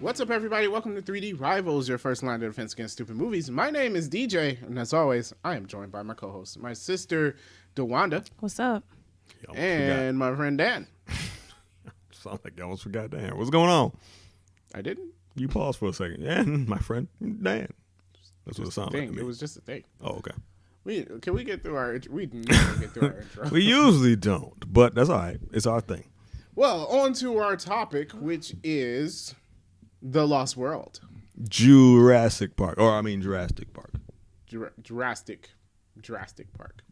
What's up, everybody? Welcome to 3D Rivals, your first line of defense against stupid movies. My name is DJ, and as always, I am joined by my co-host, my sister, DeWanda. What's up? And my friend, Dan. Sounds like I almost forgot Dan. What's going on? I didn't? You paused for a second. Yeah, my friend, Dan. That's what it sounded like to me. It was just a thing. Oh, okay. Can we get through our... We never get through our intro. We usually don't, but that's all right. It's our thing. Well, on to our topic, which is The Lost World. Jurassic Park. Jurassic Park. Jurassic Park.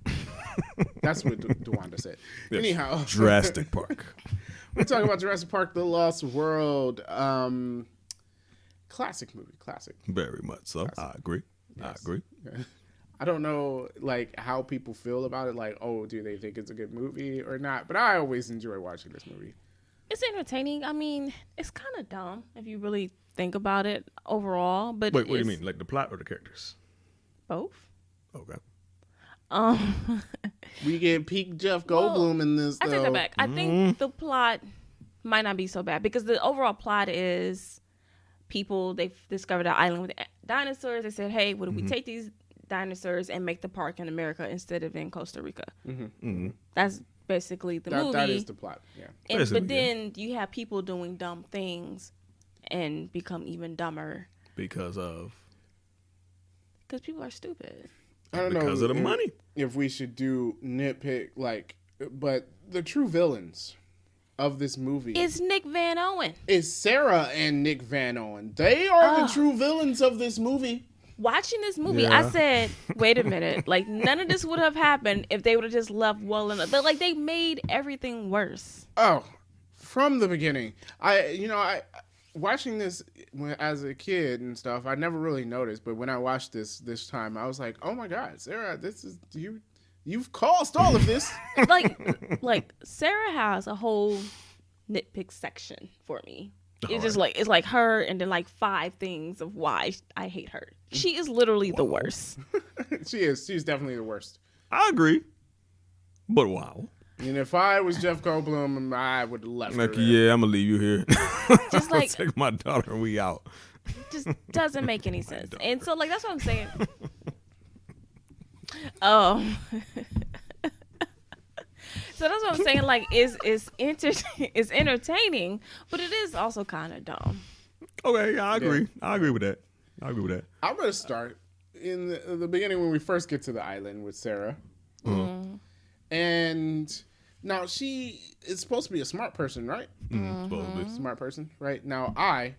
That's what DeWanda said. Yes. Anyhow. Jurassic Park. We're talking about Jurassic Park, The Lost World. Classic movie. Classic. Very much so. Classic. I agree. Yes. I agree. I don't know, how people feel about it. Like, oh, do they think it's a good movie or not? But I always enjoy watching this movie. It's entertaining. I mean, it's kind of dumb if you really think about it overall. But Wait, what do you mean? Like the plot or the characters? Both. Okay. We get peak Jeff Goldblum in this, though. I take that back. I think the plot might not be so bad because the overall plot is they've discovered an island with dinosaurs. They said, hey, what if we take these dinosaurs and make the park in America instead of in Costa Rica? That's basically the movie. That is the plot, yeah. But then you have people doing dumb things and become even dumber. Because people are stupid. I don't know. Because of the money. If we should do nitpick, but the true villains of this movie It's Nick Van Owen. is Sarah and Nick Van Owen. They are the true villains of this movie. Watching this movie, Yeah. I said, wait a minute. None of this would have happened if they would have just left well enough. But, they made everything worse. Oh, from the beginning. I watching this as a kid and stuff, I never really noticed. But when I watched this time, I was like, oh, my God, Sarah, this is you've caused all of this. Sarah has a whole nitpick section for me. It's just it's like her and then 5 things of why I hate her. She is literally the worst. She is. She's definitely the worst. I agree. But wow. And if I was Jeff Goldblum, I would have left her there. Yeah, I'm going to leave you here. Just take my daughter and we out. just doesn't make any sense. And so that's what I'm saying. Oh. So that's what I'm saying. It's entertaining, but it is also kind of dumb. Okay, yeah, I agree. Yeah. I agree with that. I'm going to start in the beginning when we first get to the island with Sarah. And now she is supposed to be a smart person, right? Supposedly. Smart person, right? Now I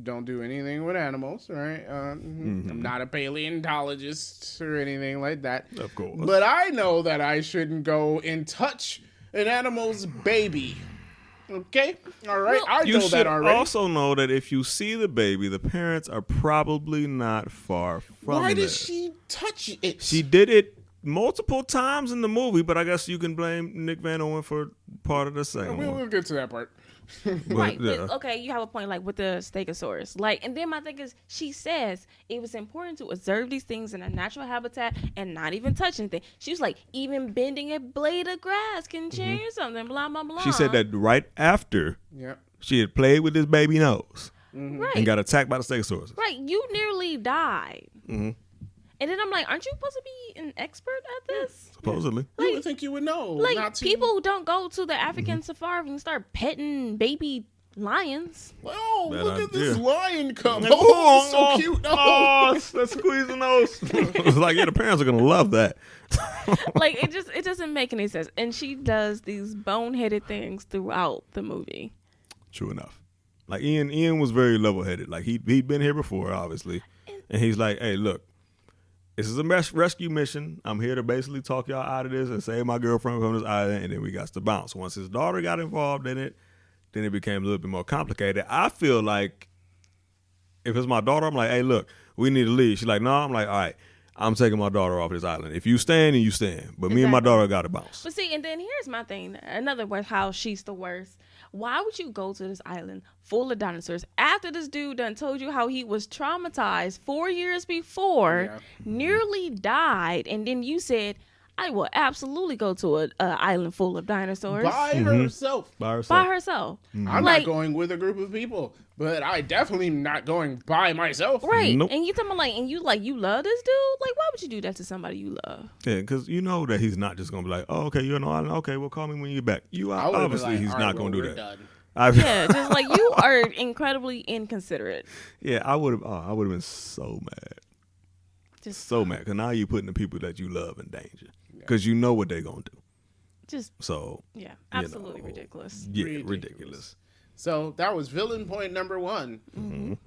don't do anything with animals, right? I'm not a paleontologist or anything like that. Of course. But I know that I shouldn't go and touch an animal's baby. Okay? All right? I You know that should already. also know that if you see the baby, the parents are probably not far from Why there. did she touch it? She did it multiple times in the movie, but I guess you can blame Nick Van Owen for part of the second one. We'll get to that part. Right. yeah. But, okay, you have a point with the Stegosaurus. And then my thing is, she says it was important to observe these things in a natural habitat and not even touch anything. She was even bending a blade of grass can change something, blah, blah, blah. She said that right after Yep. she had played with his baby nose Right. and got attacked by the Stegosaurus. Right. You nearly died. And then I'm like, aren't you supposed to be an expert at this? Supposedly. You would think you would know. Not to... People don't go to the African safari and start petting baby lions. Oh, Bad look at this idea. lion cub. Like, Oh, it's so cute. Let's squeeze the nose. It's like, the parents are going to love that. It doesn't make any sense. And she does these boneheaded things throughout the movie. True enough. Ian was very level-headed. He'd been here before, obviously. And he's like, hey, look, this is a rescue mission. I'm here to basically talk y'all out of this and save my girlfriend from this island, and then we got to bounce. Once his daughter got involved in it, then it became a little bit more complicated. I feel like if it's my daughter, I'm like, hey, look, we need to leave. She's like, no. I'm like, all right, I'm taking my daughter off this island. If you stand, then you stand. But me and my daughter got to bounce. But see, and then here's my thing. Another way how she's the worst. Why would you go to this island full of dinosaurs after this dude done told you how he was traumatized 4 years before, nearly died, and then you said, I will absolutely go to a island full of dinosaurs By herself. By herself. by herself. I'm Like- not going with a group of people, but I definitely not going by myself. Right. Nope. And you talking about you love this dude? Like, why would you do that to somebody you love? Yeah, because you know that he's not just gonna be like, oh, okay, you're on the island. Okay, well, call me when you get back. You I would've been obviously like, he's all not right, gonna well, do we're that. done. Yeah, just like you are incredibly inconsiderate. Yeah, I would have. Oh, I would have been so mad, Just, so mad. Because now you're putting the people that you love in danger. Because you know what they're gonna do. just So yeah, you absolutely know, ridiculous. yeah, Ridiculous. ridiculous. So that was villain point number 1.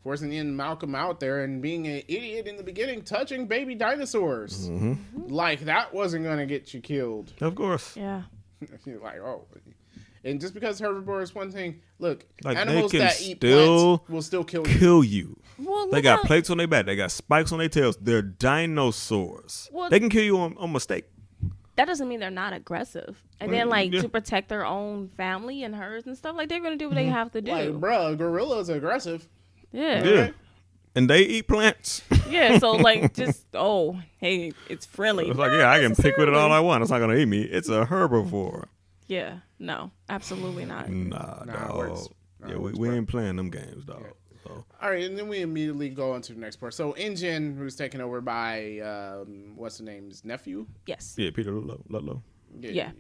Forcing in Malcolm out there and being an idiot in the beginning, touching baby dinosaurs. Like that wasn't going to get you killed. Of course. Yeah. You're like, oh. And just because herbivore is one thing, look, Like, they animals can that eat still plants will still kill you. Kill you. Well, They look got how- plates on their back. They got spikes on their tails. They're dinosaurs. Well- They can kill you on mistake. that doesn't mean they're not aggressive. And then like yeah. to protect their own family and herds and stuff, like they're gonna do what they have to do. Like, bruh, a gorilla's aggressive. yeah. Yeah. And they eat plants. Yeah. So like just hey, it's friendly. It's like, yeah, I can pick with it all I want. It's not gonna eat me. It's a herbivore. Yeah. No, absolutely not. Nah, Nah, it dog. works. Nah, Yeah, it works we ain't playing them games, dog. So, All right, and then we immediately go on to the next part. So, InGen, who's taken over by, what's the name, his nephew? Yes. yeah, Peter Ludlow. Yeah.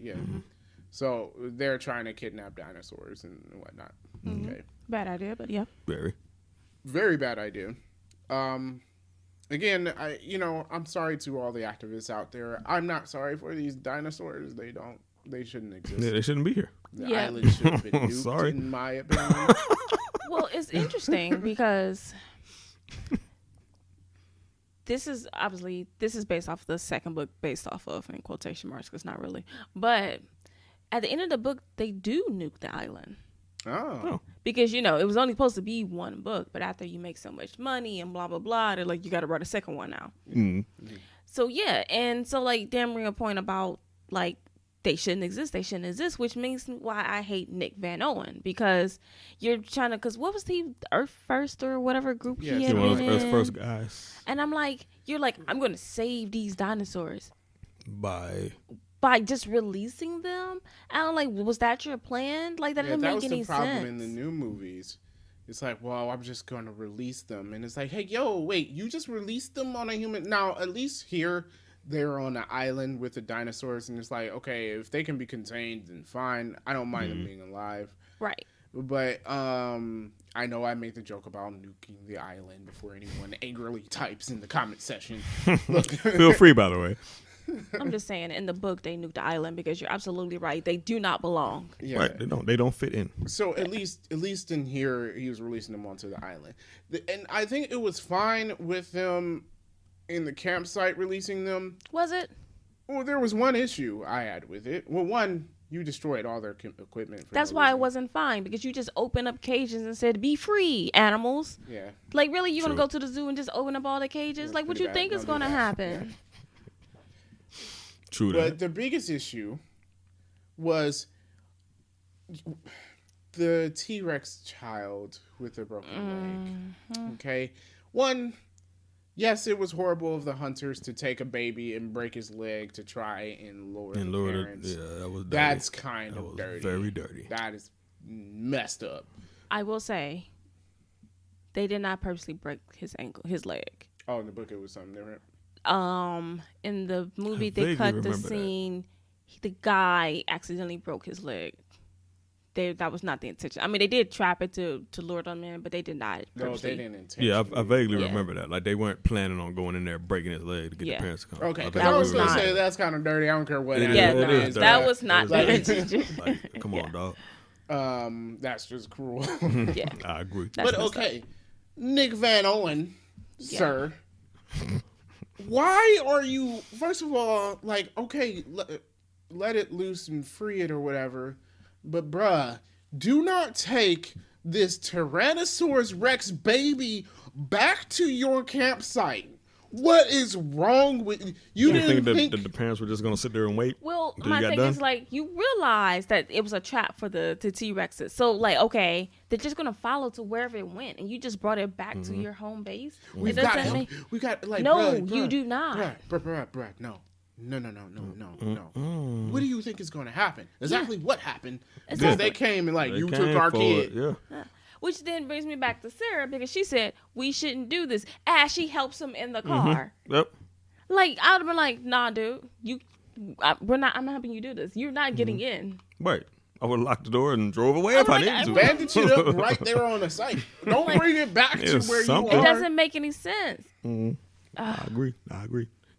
So, they're trying to kidnap dinosaurs and whatnot. Okay. Bad idea, but yeah. Very. Very bad idea. Again, I'm sorry to all the activists out there. I'm not sorry for these dinosaurs. They shouldn't exist. Yeah, they shouldn't be here. The Yeah. island should have been nuked, Sorry. in my opinion. Well, it's interesting because this is based off the second book, based off of in quotation marks, because not really. But at the end of the book, they do nuke the island Oh. because it was only supposed to be one book, but after you make so much money and blah blah blah, they're like, you got to write a second one now. So yeah, and so like Dan bring a point about like they shouldn't exist, which means why I hate Nick Van Owen, because you're trying to, because what was he, Earth First or whatever group Yeah, he he had One of been those Earth's in. first guys. And I'm like, you're like, I'm going to save these dinosaurs By by just releasing them. And I'm like, was that your plan? Like that Yeah, didn't that make was any the problem sense. in the new movies. It's like, well, I'm just going to release them. And it's like, hey, yo, wait, you just released them on a human. Now, at least here, they're on an island with the dinosaurs. And it's like, okay, if they can be contained, then fine. I don't mind them being alive. Right. But I know I made the joke about nuking the island before anyone angrily types in the comment section. Look, feel free, by the way. I'm just saying, in the book, they nuked the island because you're absolutely right. They do not belong. yeah. Right? They don't fit in. So at least in here, he was releasing them onto the island, and I think it was fine with them in the campsite releasing them. Was it? Well, there was one issue I had with it. Well, one, you destroyed all their equipment. For That's no why it reason. wasn't fine, because you just opened up cages and said, be free, animals. Yeah. Like, really, you're going to True. go to the zoo and just open up all the cages? Yeah, Like, what pretty you bad. think is Don't going do to that. happen? True But that. the biggest issue was the T-Rex child with the broken leg. Okay. One, yes, it was horrible of the hunters to take a baby and break his leg to try and lure And the Lord, parents. yeah, that was dirty. That's kind That of was dirty. very dirty. That is messed up. I will say, they did not purposely break his leg. Oh, in the book it was something different. In the movie, I they vaguely cut the remember that. scene. The guy accidentally broke his leg. That was not the intention. I mean, they did trap it to lure them in, but they did not. No, purposely. they didn't intentionally. Yeah, I vaguely Yeah. remember that. Like they weren't planning on going in there breaking his leg to get Yeah. the parents to come. Okay, I because That I was was going to not- say that's kind of dirty. I don't care what It is- Yeah, animal it it is is. dirty. that was not Like- the intention. Like, come on, Yeah. dog. That's just cruel. Yeah, I agree. that's But messed up. okay, Nick Van Owen, sir, why are you? First of all, like, okay, let it loose and free it or whatever, but bruh, do not take this Tyrannosaurus Rex baby back to your campsite. What is wrong with you? You Didn't think think that the parents were just gonna sit there and wait? Well, Till my you got thing done? is like you realize that it was a trap for the T-Rexes. So like, okay, they're just gonna follow to wherever it went, and you just brought it back to your home base. we've It got doesn't help? make- We got like No, bruh, you bruh, do not. bruh, no. no. What do you think is going to happen? Exactly what happened? Because they came and like, you took our kid. Yeah. Which then brings me back to Sarah because she said we shouldn't do this as she helps him in the car. Yep. Like I'd have been like, nah, dude, I'm not helping you do this. You're not getting in. Right. I would have locked the door and drove away if I needed to. Bandage it up right there on the site. Don't bring it back to where you are. It doesn't make any sense. I agree.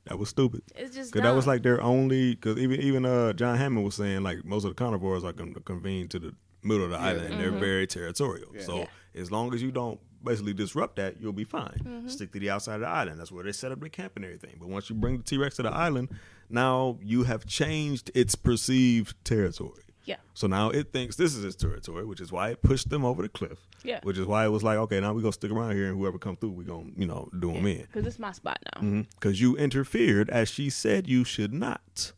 That was stupid. It's just because that was like their only. Because even John Hammond was saying like most of the carnivores are convened to the middle of the island. And they're very territorial. Yeah. So as long as you don't basically disrupt that, you'll be fine. Stick to the outside of the island. That's where they set up their camp and everything. But once you bring the T-Rex to the island, now you have changed its perceived territory. Yeah. So now it thinks this is its territory, which is why it pushed them over the cliff. Yeah. Which is why it was like, okay, now we're going to stick around here and whoever come through, we're going to, do them in. Because it's my spot now. Because you interfered as she said you should not.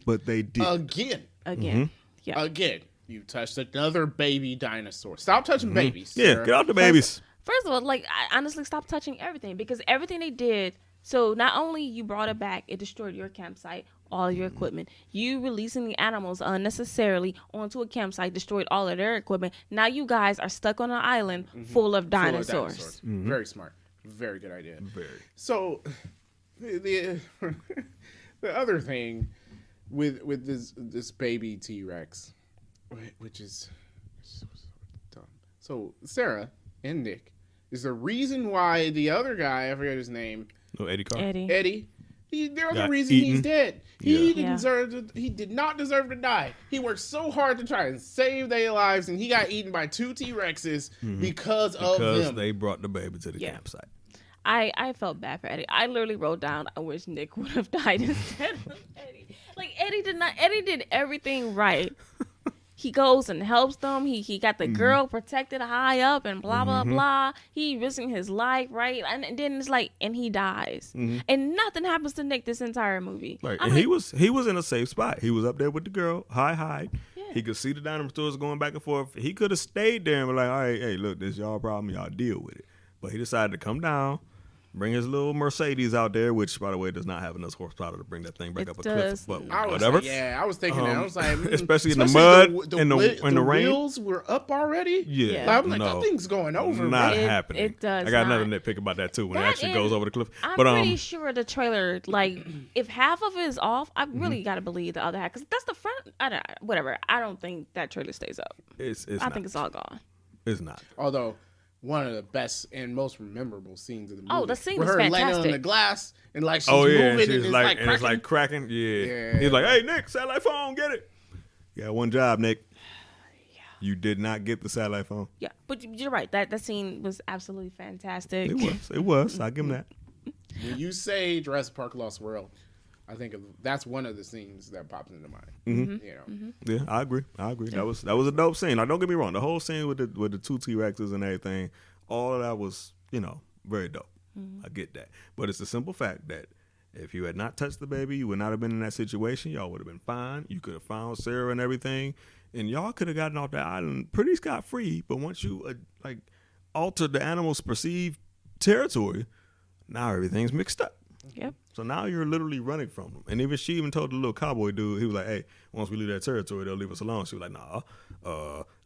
But they did. Again. Yeah. Again. You touched another baby dinosaur. Stop touching babies. Sarah. Yeah, get out the babies. First of all, like, I honestly stopped touching everything because everything they did. So not only you brought it back, it destroyed your campsite, all your equipment. You releasing the animals unnecessarily onto a campsite destroyed all of their equipment. Now you guys are stuck on an island full of dinosaurs. Very smart. Very good idea. Very. So the other thing with this baby T-Rex, which is so dumb. So Sarah and Nick is the reason why the other guy, I forget his name. No, Eddie Carr. Eddie. They're the reason he's dead. He did not deserve to die. He worked so hard to try and save their lives, and he got eaten by two T-Rexes because of them. Because they brought the baby to the campsite. I felt bad for Eddie. I literally wrote down, I wish Nick would have died instead of Eddie. Like, Eddie did everything right. He goes and helps them. He got the girl protected high up and blah, blah, blah. He risking his life, right? And then it's like, and he dies. And nothing happens to Nick this entire movie. Right. And he was in a safe spot. He was up there with the girl, high. Yeah. He could see the dinosaurs going back and forth. He could have stayed there and be like, all right, hey, look, this is y'all problem. Y'all deal with it. But he decided to come down, bring his little Mercedes out there, which, by the way, does not have enough horsepower to bring that thing back up a cliff. But whatever. I was thinking that. I was like, especially in the mud, in the rain. The wheels were up already. Yeah. Like, I'm like, that thing's going over. Not happening. It does. I got another nitpick about that too when it actually goes over the cliff. I'm pretty sure the trailer, like, if half of it is off, I really got to believe the other half because that's the front. Whatever. I don't think that trailer stays up. I think it's all gone. It's not. Although, one of the best and most memorable scenes of the movie. Oh, the scene is fantastic. With her laying on the glass and like she's moving and it's like cracking. Yeah. He's like, hey, Nick, satellite phone, get it. You got one job, Nick. Yeah. You did not get the satellite phone. Yeah, but you're right. That scene was absolutely fantastic. It was. I give him that. When you say Jurassic Park Lost World, I think that's one of the scenes that pops into mind. Yeah, I agree. That was a dope scene. Like, don't get me wrong, the whole scene with the two T-Rexes and everything, all of that was, very dope. I get that, but it's the simple fact that if you had not touched the baby, you would not have been in that situation. Y'all would have been fine. You could have found Sarah and everything, and y'all could have gotten off that island pretty scot-free. But once you altered the animal's perceived territory, now everything's mixed up. Yep. So now you're literally running from them. And she even told the little cowboy dude, he was like, hey, once we leave that territory, they'll leave us alone. She was like, nah,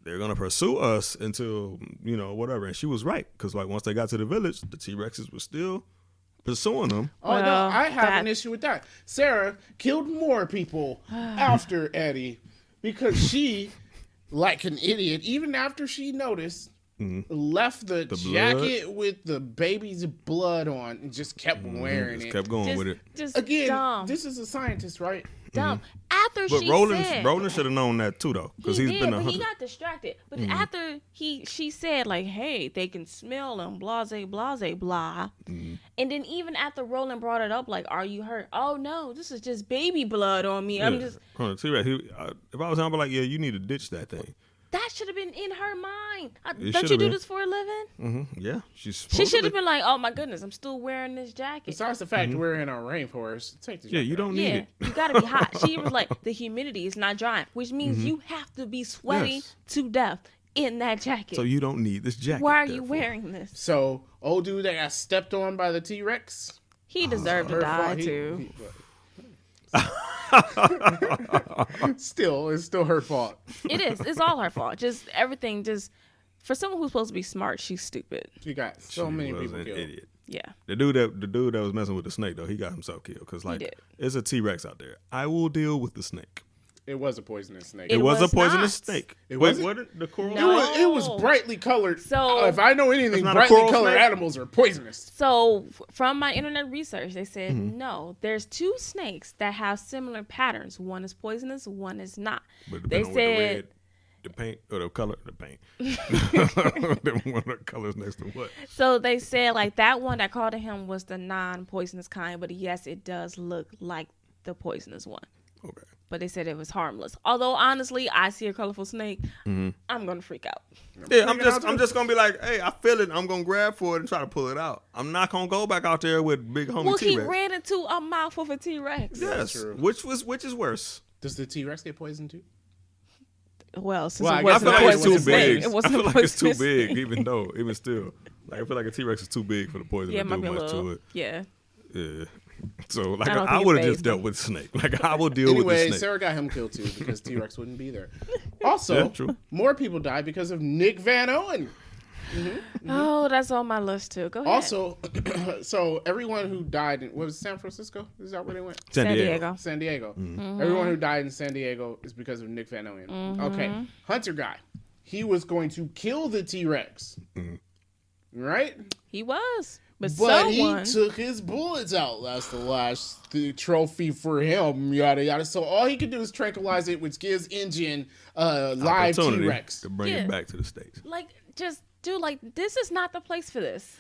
they're going to pursue us until, whatever. And she was right. Because once they got to the village, the T-Rexes were still pursuing them. Oh, no, I have an issue with that. Sarah killed more people after Eddie because she, like an idiot, even after she noticed, left the jacket with the baby's blood on and just kept wearing it. Kept going with it. Just again, dumb. This is a scientist, right? Dumb. After but she said, Roland should have known that too, though, because he's been a hunter. He got distracted. But after she said, like, hey, they can smell them, blase, blase, blah. And then even after Roland brought it up, like, are you hurt? Oh no, this is just baby blood on me. I'm just. T-Rex, if I was him, I'd be like, yeah, you need to ditch that thing. That should have been in her mind. Don't you do this for a living? Yeah. She should have been like, oh my goodness, I'm still wearing this jacket. Besides the fact we're in a rainforest, take the jacket. Yeah, you don't need it. You gotta be hot. She was like, the humidity is not drying, which means you have to be sweating to death in that jacket. So you don't need this jacket. Why are you wearing this? So, old dude that got stepped on by the T-Rex, he deserved to die too. Still, it's still her fault. It is. It's all her fault. Just everything. Just for someone who's supposed to be smart, she's stupid. She got so She many was people an killed. idiot. Yeah. The dude that was messing with the snake though, he got himself killed because like did. there's a T-Rex out there. I will deal with the snake. It was a poisonous snake. It was a was poisonous not. snake. It Wait, wasn't? what? The coral? No. It was brightly colored. So- if I know anything, It's not a brightly coral colored snake? animals are poisonous. So from my internet research, they said Mm-hmm. no. There's two snakes that have similar patterns. One is poisonous. One is not. But They depending on what said. the paint or the color, the paint. Them one of the colors next to what? So they said like that one that called to him was the non-poisonous kind, but yes, it does look like the poisonous one. Okay. But they said it was harmless. Although honestly, I see a colorful snake, Mm-hmm. I'm gonna freak out. Yeah, I'm just gonna be like, hey, I feel it. I'm gonna grab for it and try to pull it out. I'm not gonna go back out there with big homie Well, he T-Rex. ran into a mouth of a T-Rex. Yes, true. which is worse? Does the T-Rex get poisoned too? Well, since Well, I it guess I wasn't feel a like it's too poisonous snake, big. it I wasn't feel a like it's too poisonous big, snake. even still. Like I feel like a T-Rex is too big for the poison Yeah, it to might do be a much to little. it. Yeah. Yeah. So like I don't I think would it have just fazed dealt him. with snake. Like I will deal with Anyway, the snake. Sarah got him killed too because T-Rex wouldn't be there. Also, Yeah, true. more people died because of Nick Van Owen. Oh, that's on my list too. Go ahead. Also, so everyone who died in, what was it, San Francisco? Is that where they went? San Diego. San Diego. Mm-hmm. Everyone who died in San Diego is because of Nick Van Owen. Okay. Hunter guy. He was going to kill the T-Rex. Right? He was, but But someone. he took his bullets out. That's the last trophy for him. Yada yada. So all he could do is tranquilize it, which gives Engine live Opportunity T-Rex. to bring Yeah. it back to the States. Like, just do like this is not the place for this.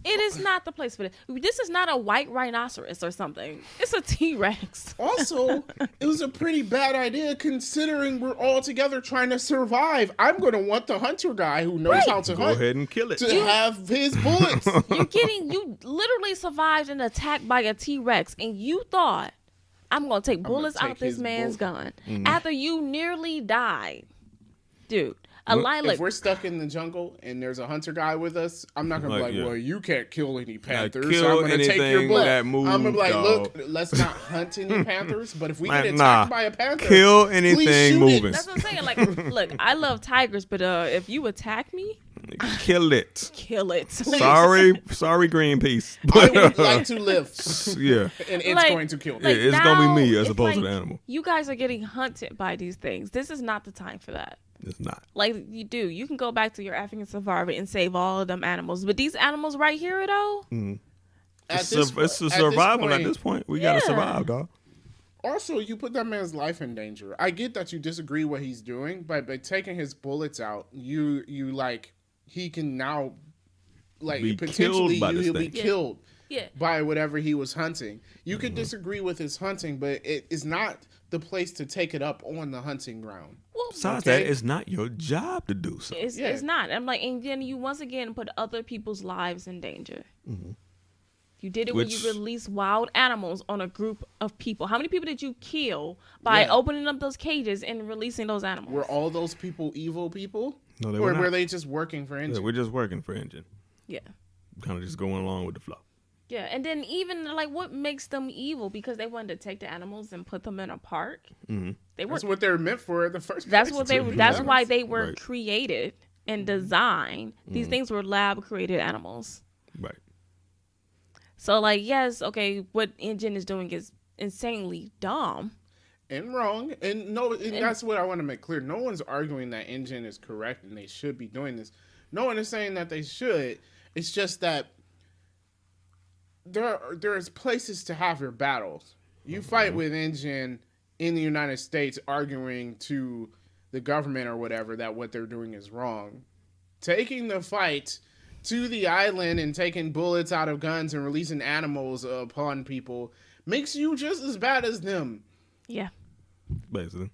It is not the place for this. This is not a white rhinoceros or something. It's a T-Rex. Also, it was a pretty bad idea considering we're all together trying to survive. I'm going to want the hunter guy who knows how to Go hunt ahead and kill it. to have his bullets. You literally survived an attack by a T-Rex, and you thought I'm gonna take bullets take out this his man's bullet. gun after you nearly died, dude. A line If like we're stuck in the jungle and there's a hunter guy with us, I'm not gonna Like, be like, yeah. well, you can't kill any panthers. kill so I'm gonna take your anything bullet. that I'm gonna be moves, like, dog. look, let's not hunt any panthers. But if we get Like, attacked nah. by a panther, Kill please anything shoot moving. It. that's what I'm saying. Like, look, I love tigers, but if you attack me, Kill it. kill it. Sorry, Greenpeace. I would like to live, Yeah. and it's Like- going to kill me. Like, it's gonna be now, me as it's opposed to like the animal. You guys are getting hunted by these things. This is not the time for that. It's not. Like you do, you can go back to your African safari and save all of them animals. But these animals right here, though, At It's a survival at this point. We gotta Yeah. survive, dog. Also, you put that man's life in danger. I get that you disagree what he's doing, but by taking his bullets out, you like he can now like Be potentially killed by this he'll be thing. killed yeah. by whatever he was hunting. You could disagree with his hunting, but it is not the place to take it up on the hunting ground. Well, Besides Okay. that, it's not your job to do so. it's Yeah. it's not. I'm like, and then you once again put other people's lives in danger. You did it when Which- you released wild animals on a group of people. How many people did you kill by Yeah. opening up those cages and releasing those animals? Were all those people evil people? No, they Or were not. were they just working for Yeah, Engine? we're just working for Engine. yeah. Kind of just going along with the flow. Yeah, and then even like what makes them evil because they wanted to take the animals and put them in a park. Mm-hmm. They were That's what they're meant for in the first That's place. what they to were. be That's honest. why they were Right. created and designed. These things were lab created animals. Right. So like, yes, okay, what Engine is doing is insanely dumb. And wrong. And no, and that's what I want to make clear. No one's arguing that Engine is correct and they should be doing this. No one is saying that they should. It's just that there's places to have your battles. You fight with Engine in the United States arguing to the government or whatever that what they're doing is wrong. Taking the fight to the island and taking bullets out of guns and releasing animals upon people makes you just as bad as them. Yeah. Basically.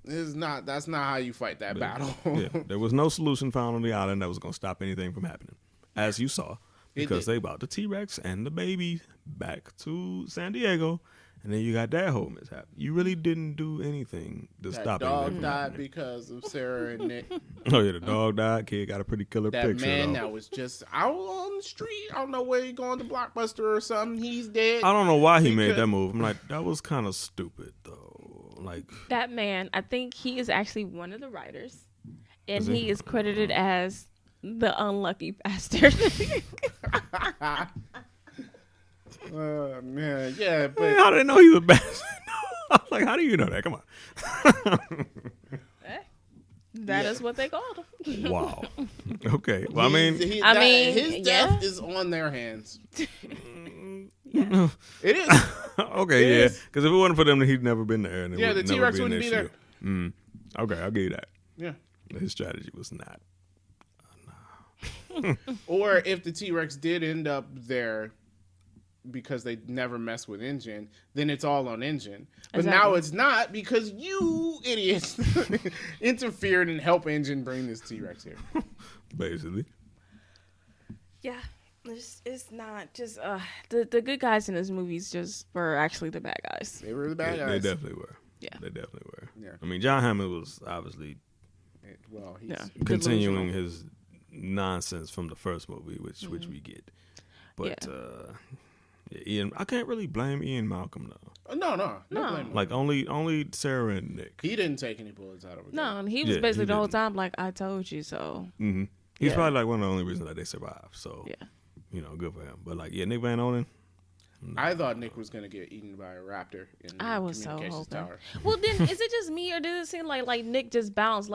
That's not how you fight that battle. Yeah. There was no solution found on the island that was going to stop anything from happening. As you saw. Because did. they brought the T-Rex and the baby back to San Diego. and then you got that whole mishap. You really didn't do anything to That stop dog anything from died happening. because of Sarah and Nick. Oh yeah, the dog died. Kid got a pretty killer That picture. man though. that was just out on the street. I don't know where he going to Blockbuster or something. He's dead. I don't know why he made Because- that move. I'm like, that was kind of stupid though. Like, That man, I think he is actually one of the writers, and Is he? he is credited as the unlucky bastard. Man, yeah, but man, how did they know he was a bastard? I was like, how do you know that? Come on. That is what they called him. Wow. Okay. Well, I mean, his yeah. death is on their hands. Yeah. It is. okay, It yeah. is. Because if it wasn't for them, he'd never been there. And it Yeah, would the never T-Rex an wouldn't be issue. there. Okay, I'll give you that. Yeah. His strategy was not. Or if the T-Rex did end up there because they never mess with Engine, then it's all on Engine. But now Exactly. it's not because you idiots interfered and helped Engine bring this T-Rex here. Basically. Yeah. It's not just the good guys in this movies just were actually the bad guys. They were the bad They guys. definitely were. Yeah. They definitely were. Yeah. I mean, John Hammond was obviously Well, he's Yeah. continuing his nonsense from the first movie, which we get. But yeah, Ian, I can't really blame Ian Malcolm though. No No. blame him. Like only Sarah and Nick. He didn't take any bullets out of it. No, and he was Yeah, basically he the whole didn't. time like, I told you so. Mm-hmm. He's Yeah. probably like one of the only reasons that they survived. So Yeah. you know, good for him. But like, yeah, Nick Van Onen. I thought Nick was gonna get eaten by a raptor in the I was so communications hoping. tower. Well, then is it just me or does it seem like Nick just bounced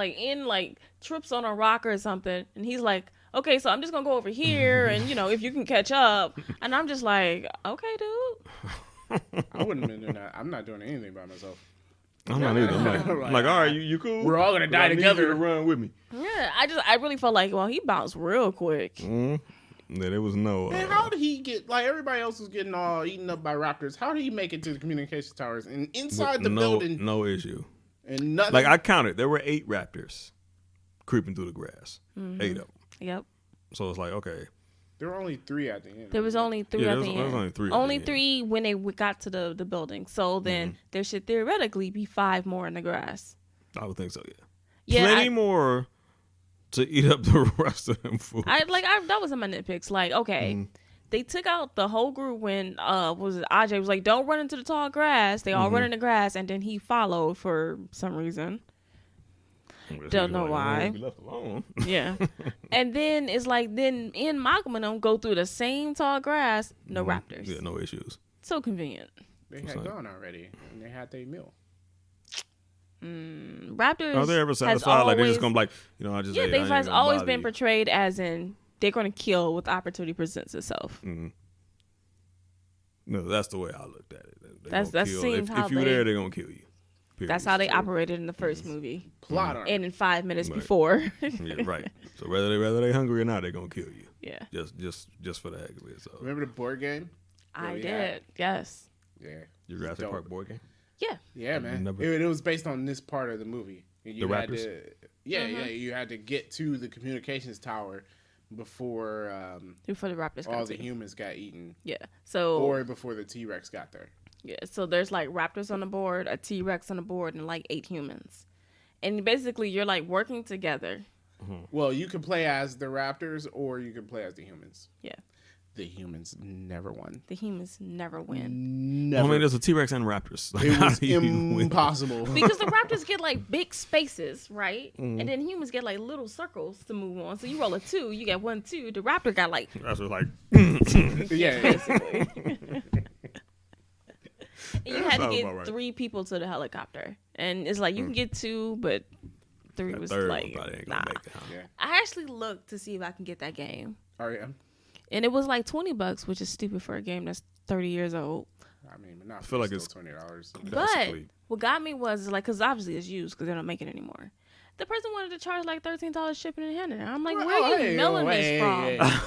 trips on a rock or something, and he's like, okay, so I'm just gonna go over here, and if you can catch up, and I'm just like, okay, dude. I wouldn't have been doing that. I'm not doing anything by myself. I'm not either. I'm Like, like, all right, you cool? We're all gonna die I need you together. to run with me. Yeah, I really felt like, well, he bounced real quick. Mm-hmm. Yeah, there was no. Man, how did he get, like, everybody else was getting all eaten up by raptors? How did he make it to the communication towers and inside the building no issue. and nothing? Like I counted, there were 8 raptors creeping through the grass. 8 of them. Yep. So it's like, okay, there were only 3 at the end. There was only 3 Yeah, at there the was end. only 3 at the Only end. 3 when they got to the building. So then there should theoretically be 5 more in the grass. I would think so. Yeah, Yeah, plenty more to eat up the rest of them food. that was in my nitpicks. Like, okay, they took out the whole group when Ajay was like, "Don't run into the tall grass." They all run in the grass, and then he followed for some reason. Don't know why. Be left alone. Yeah, and then it's like then Ian Malcolm and them go through the same tall grass, no raptors. Yeah, no issues. So convenient. They had gone already, and they had their meal. Raptors. Are they ever has satisfied? Like they're always- just gonna be like, I just Yeah, ate, I they've ain't has gonna always bother been you. portrayed as in they're going to kill with opportunity presents itself. No, that's the way I looked at it. They That's- gonna that kill. seems if how you're they- there, they're gonna kill you. Period. That's how they operated in the first movie, Plot armor. and in 5 minutes Right. before. Yeah, right. So whether they hungry or not, they're gonna kill you. Yeah, Just for the heck of it. So Remember the board game? I we did. had? Yes. Yeah. Jurassic Dope. Park board game. Yeah. Yeah, man. Never- It was based on this part of the movie. You The had raptors? yeah, you had to get to the communications tower before Before the Raptors all come the to. humans got eaten, Yeah. So or before the T-Rex got there. yeah. So there's like Raptors on the board, a T-Rex on the board, and like 8 humans, and basically you're like working together. Well, you could play as the raptors, or you could play as the humans. Yeah. The humans never won. The humans never win Never. I mean, there's a T-Rex and Raptors. Like, it how was do you win? impossible. because the Raptors get like big spaces, right? And then humans get like little circles to move on. So you roll a 2, you get 1, 2. The Raptor got like That's what, like. yeah. basically. And you had to sounds get about right. 3 people to the helicopter, and it's like you can get 2, but 3 That was third like one probably ain't nah. gonna make it. Huh? Yeah. I actually looked to see if I can get that game, R.E.M. and it was like $20, which is stupid for a game that's 30 years old. I mean, not. I feel like still it's- $20. But Basically. what got me was like, because obviously it's used because they don't make it anymore. The person wanted to charge like $13 shipping and handling. I'm like, where are you mailing this from?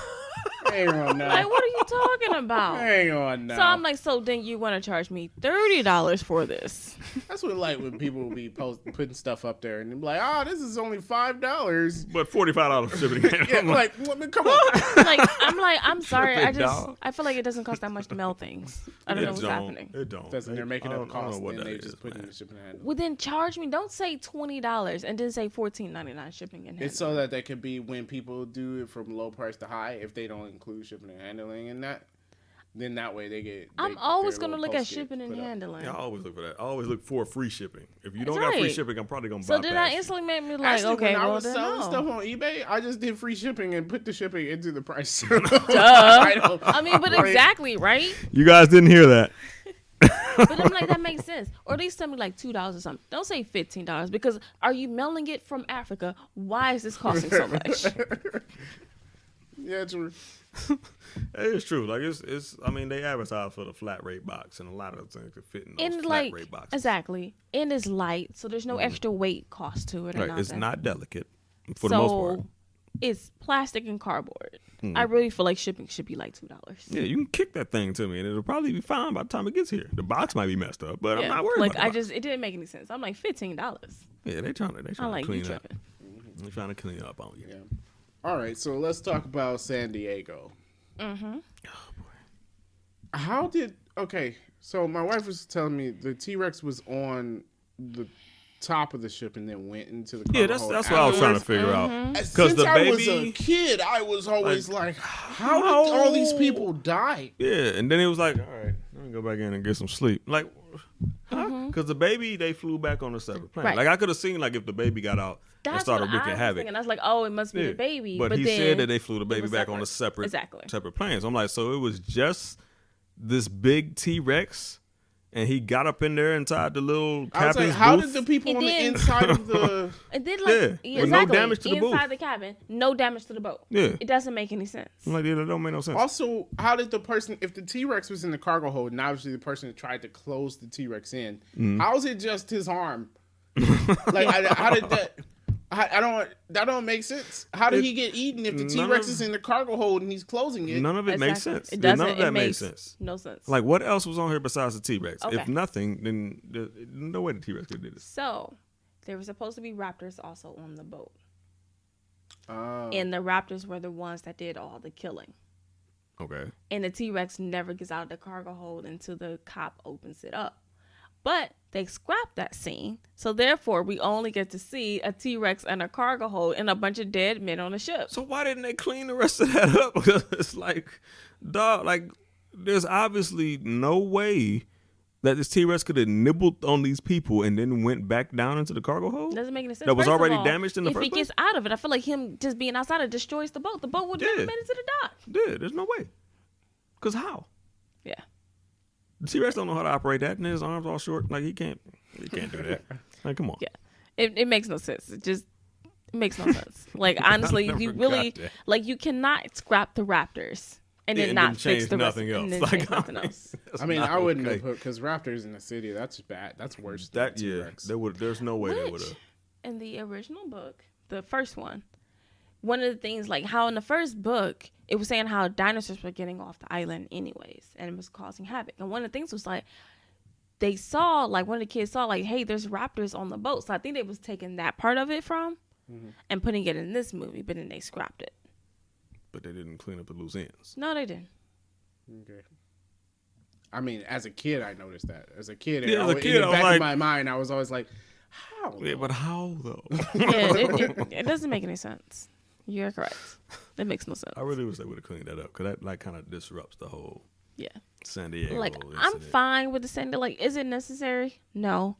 Hang on now. Like, what are you talking about? Hang on now. So I'm like, so then you want to charge me $30 for this? That's what like when people will be putting stuff up there and they're like, oh, this is only $5. But $45 shipping. Yeah, like, come on. I'm sorry. Shipping, dog. I feel like it doesn't cost that much to mail things. I don't know what's happening. It don't. They're making up costs what and that they is, just put in man. the shipping and handling. Well, then charge me. Don't say $20 and then say $14.99 shipping and handling. It's so that they can be when people do it from low price to high. If they don't include shipping and handling in that, then that way they get. I'm always going to look at shipping and handling. Yeah, I always look for that. I always look for free shipping. If you don't That's got free right. shipping, I'm probably gonna So bypass then I you. instantly made me like, Actually, okay, when I well was then selling no. stuff on eBay, I just did free shipping and put the shipping into the price. Duh. I mean, but exactly, right? You guys didn't hear that. But I'm like, that makes sense. Or at least tell me like $2 or something. Don't say $15 because are you mailing it from Africa? Why is this costing so much? Yeah, true. It's true. Like it's. I mean, they advertise for the flat rate box, and a lot of things could fit in those And flat like, rate boxes. exactly. And it's light, so there's no extra weight cost to it. Or Right. It's nothing. not delicate for the most part. It's plastic and cardboard. I really feel like shipping should be like $2. Yeah, you can kick that thing to me, and it'll probably be fine by the time it gets here. The box might be messed up, but I'm not worried like about the box. it didn't make any sense. I'm like $15. Yeah, they trying I'm to like, you clean up. tripping. They trying to clean up on you. Yeah. All right, so let's talk about San Diego. Mm-hmm. How did so my wife was telling me the T-Rex was on the top of the ship and then went into the cargo Yeah, that's hold what I was trying to afterwards. figure Mm-hmm. out. Since the I was a baby, kid, I was always like, how did how- all these people die? yeah, and then it was like, all right, let me go back in and get some sleep. Like, because the baby, they flew back on a separate plane. Right. Like I could have seen like if the baby got out and That's started what wreaking I was havoc. thinking. I was like, oh, it must be Yeah. the baby. But he then said that they flew the baby was back on a separate. separate Exactly. separate plane. So I'm like, so it was just this big T-Rex, and he got up in there inside the little I was captain's like, how booth? did the people And on the then- inside of the And then Yeah, like with no exactly damage to the boat. inside the cabin, no damage to the boat. Yeah. It doesn't make any sense. I'm like, yeah, that don't make no sense. also, how did the person, if the T-Rex was in the cargo hold, and obviously the person that tried to close the T-Rex in, how is it just his arm? Like, how did that? That don't make sense. How did he get eaten if the None T-Rex of- is in the cargo hold and he's closing it? None of it makes Exactly. sense. It Yeah, doesn't. None of that it made makes sense. no sense. Like, what else was on here besides the T-Rex? Okay. If nothing, then no way the T-Rex could have did this. So there were supposed to be raptors also on the boat, Oh. and the raptors were the ones that did all the killing. Okay. And the T-Rex never gets out of the cargo hold until the cop opens it up. But they scrapped that scene, so therefore we only get to see a T-Rex and a cargo hold and a bunch of dead men on the ship. So why didn't they clean the rest of that up? Because it's like, dog, like, there's obviously no way that this T-Rex could have nibbled on these people and then went back down into the cargo hold? Doesn't make any sense. That was First of already all, damaged in the first If he place? gets out of it, I feel like him just being outside it destroys the boat. The boat would never Yeah. made it to the dock. Yeah, there's no way. Because how? Yeah. The T-Rex don't know how to operate that, and his arms all short. Like, he can't do that. Like, come on. Yeah. It makes no sense. It makes no sense. Like, honestly, never you really, got that. like, you cannot scrap the raptors and Yeah, then and not then fix change the rest. nothing else. And then Like, change nothing I mean, else. that's I mean, not I wouldn't okay. have put because Raptors in the city. That's bad. That's worse. Than That, yeah, T-Rex. there's no way they would Which, have. in the original book, the first one of the things, like, how in the first book, it was saying how dinosaurs were getting off the island anyways, and it was causing havoc. And one of the things was, like, they saw, like, one of the kids saw, like, hey, there's raptors on the boat. So I think they was taking that part of it from and putting it in this movie, but then they scrapped it. But they didn't clean up the loose ends. No, they didn't. Okay. I mean, as a kid, I noticed that. As a kid, Yeah, as a in kid, the I was back like- of my mind, I was always like, how? Yeah, but how, though? Yeah, it doesn't make any sense. You're correct. It makes no sense. I really wish they would have cleaned that up, because that, like, kind of disrupts the whole Yeah. San Diego Like, incident. I'm fine with the sender. Like, is it necessary? No.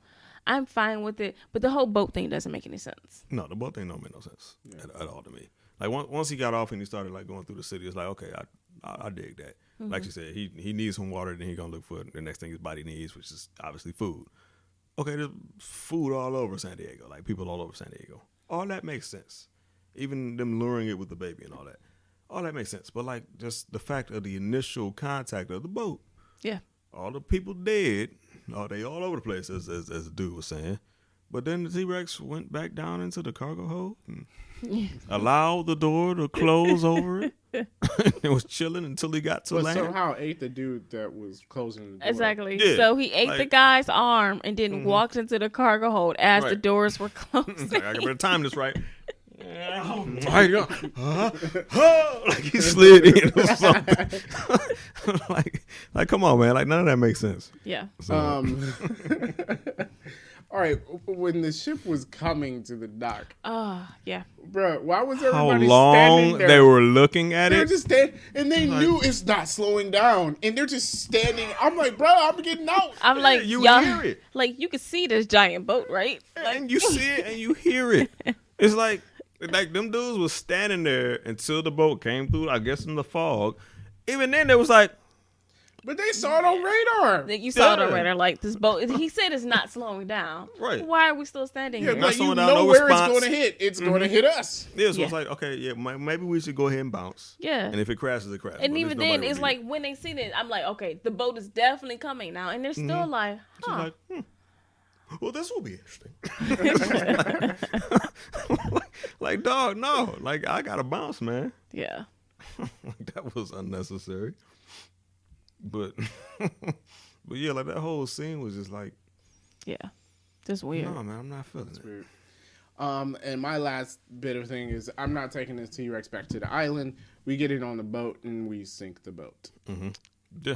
I'm fine with it. But the whole boat thing doesn't make any sense. No, the boat thing don't make no sense at all to me. Like, once he got off and he started, like, going through the city, it's like, okay, I dig that. Like you said, he needs some water, then he gonna look for the next thing his body needs, which is obviously food. Okay, there's food all over San Diego, like people all over San Diego. All that makes sense. Even them luring it with the baby and all that makes sense. But like just the fact of the initial contact of the boat, Yeah. all the people dead, they all over the place, as the dude was saying. But then the T-Rex went back down into the cargo hold and allowed the door to close over it. It was chilling until he got to But land. somehow ate the dude that was closing the door. Exactly. Yeah, So he ate the guy's arm and then walked into the cargo hold as the Right. doors were closing. Like, I better time this right. Like he slid in or something. like, come on, man. Like, none of that makes sense. Yeah. So, All right, when the ship was coming to the dock, Yeah. bro, why was how everybody long standing there? they were looking at They were it? just standing, and they knew it's not slowing down, and they're just standing. I'm like, bro, I'm getting out. I'm like, you y'all, hear it. like you can see this giant boat, right? And you see it and you hear it. It's like them dudes was standing there until the boat came through, I guess in the fog. Even then, it was like, But they saw it on radar. Like, you saw it Yeah. already. Like this boat, he said it's not slowing down. Right. Why are we still standing Yeah, here? Not like you slowing know down, no where response. it's going to hit. It's going to hit us. this Yeah. was like, okay, yeah, maybe we should go ahead and bounce. Yeah. And if it crashes, it crashes. And But even there's then, nobody it's with me. like when they see it, I'm like, okay, the boat is definitely coming now, and they're still like, She's huh? like, well, this will be interesting. like, dog, no. Like, I got to bounce, man. Yeah. Like, that was unnecessary. But, but yeah, like that whole scene was just like, Yeah. Just weird. no, man, I'm not feeling it. Weird. And my last bit of thing is I'm not taking this T-Rex back to the island. We get it on the boat and we sink the boat. Yeah.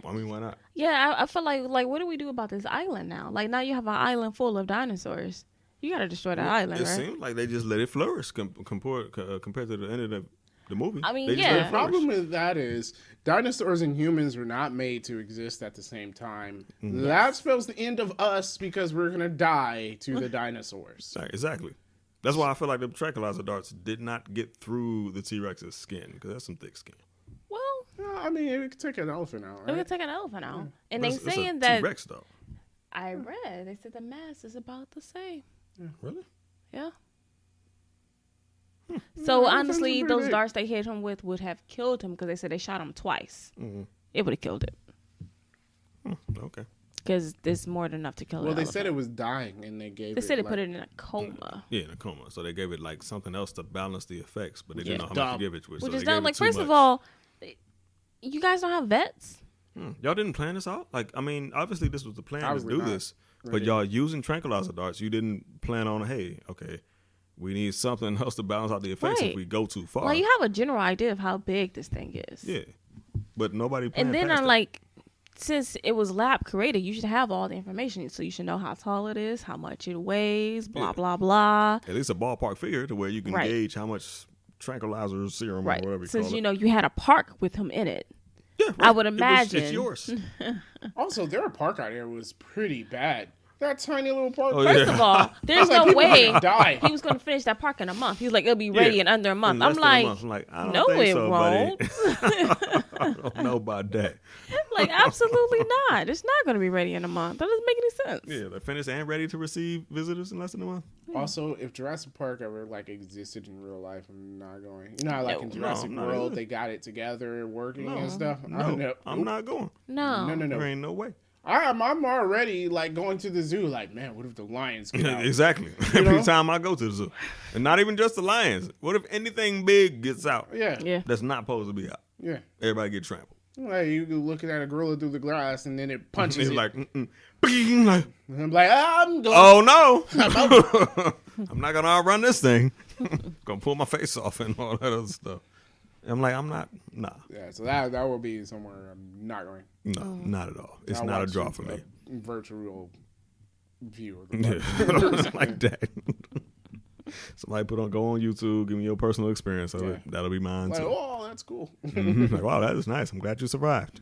I mean, why not? Yeah, I feel like what do we do about this island now? Like now you have an island full of dinosaurs. You gotta destroy that island, It right? seems like they just let it flourish compared to the end of the movie. I mean, They just yeah. let The it problem flourish. with that is dinosaurs and humans were not made to exist at the same time. Mm-hmm. That spells the end of us because we're going to die to the dinosaurs. Right, exactly. That's why I feel like the tranquilizer darts did not get through the T-Rex's skin because that's some thick skin. Well, I mean, it could take an elephant out, we right? could take an elephant out, and But they it's a saying that T-Rex though. I read they said the mass is about the same. Really? Yeah. So Yeah, honestly, that's those pretty darts they hit him with would have killed him because they said they shot him twice. It would have killed it Okay. because there's more than enough to kill. Well, an they elephant. said it was dying, and they gave They said they like, put it in a coma. Yeah, in a coma. So they gave it like something else to balance the effects, but they didn't know how dumb. much to give it to it. Which so is they gave dumb. it Like, too first of much. all, you guys don't have vets. Y'all didn't plan this out? Like, I mean, obviously this was the plan to Obviously do not. this, but Right. y'all using tranquilizer darts, you didn't plan on, hey, okay, we need something else to balance out the effects Right. if we go too far. Like, you have a general idea of how big this thing is. Yeah, but nobody planned And then past I'm that. like, since it was lab created, you should have all the information. So you should know how tall it is, how much it weighs, blah, Yeah. blah, blah. At least a ballpark figure to where you can Right. gauge how much tranquilizer serum Right. or whatever you Since call you it. know you had a park with him in it. Yeah, I would It's imagine. yours. Also, their park out there was pretty bad. That tiny little park. Oh, First yeah. of all, there's like no people way gonna die. he was going to finish that park in a month. He was like, it'll be ready Yeah. in under a month. In I'm less than a like, month. I'm like, I don't no, think it so, won't. buddy. I don't know about that. like, absolutely not. It's not going to be ready in a month. That doesn't make any sense. Yeah, they're finished and ready to receive visitors in less than a month. Also, if Jurassic Park ever like existed in real life, I'm not going. You know, how, like in No. Jurassic No, not World, either. they got it together, working No, and stuff. I No, don't know. I'm not going. No. No. There ain't no way. I'm already like going to the zoo. Like, man, what if the lions get out? Exactly. Every know? time I go to the zoo, and not even just the lions. What if anything big gets out? Yeah, Yeah. That's not supposed to be out. yeah. Everybody get trampled. Like you looking at a gorilla through the glass, and then it punches It's it. like, bing, like, And I'm like, I'm going. oh no, I'm not gonna outrun this thing. Gonna pull my face off and all that other stuff. I'm like, I'm not. Nah, Yeah, so that will be somewhere I'm not going. no, not at all. It's I'll not a watch draw for me. Virtual view of the Yeah, park. like that. Somebody go on YouTube, give me your personal experience of Yeah. it. That'll be mine Like, too. oh, that's cool. Like, wow, that is nice. I'm glad you survived.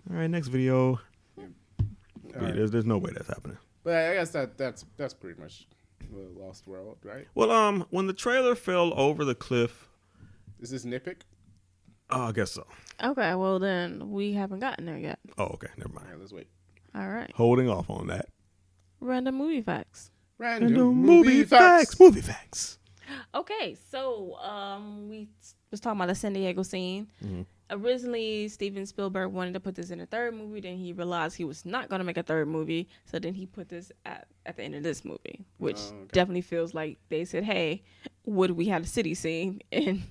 All right, next video. But right. there's no way that's happening. But I guess that's pretty much the Lost World, right? Well, when the trailer fell over the cliff, Is this nitpick? I guess so. Okay, well, then we haven't gotten there yet. Oh, okay, never All mind. right, let's wait. All right. Holding off on that. Random movie facts. Random movie facts. Movie facts. Okay, so we was talking about the San Diego scene. originally Steven Spielberg wanted to put this in a third movie. Then he realized he was not going to make a third movie. So then he put this at the end of this movie, which definitely feels like they said, hey, would we have a city scene? And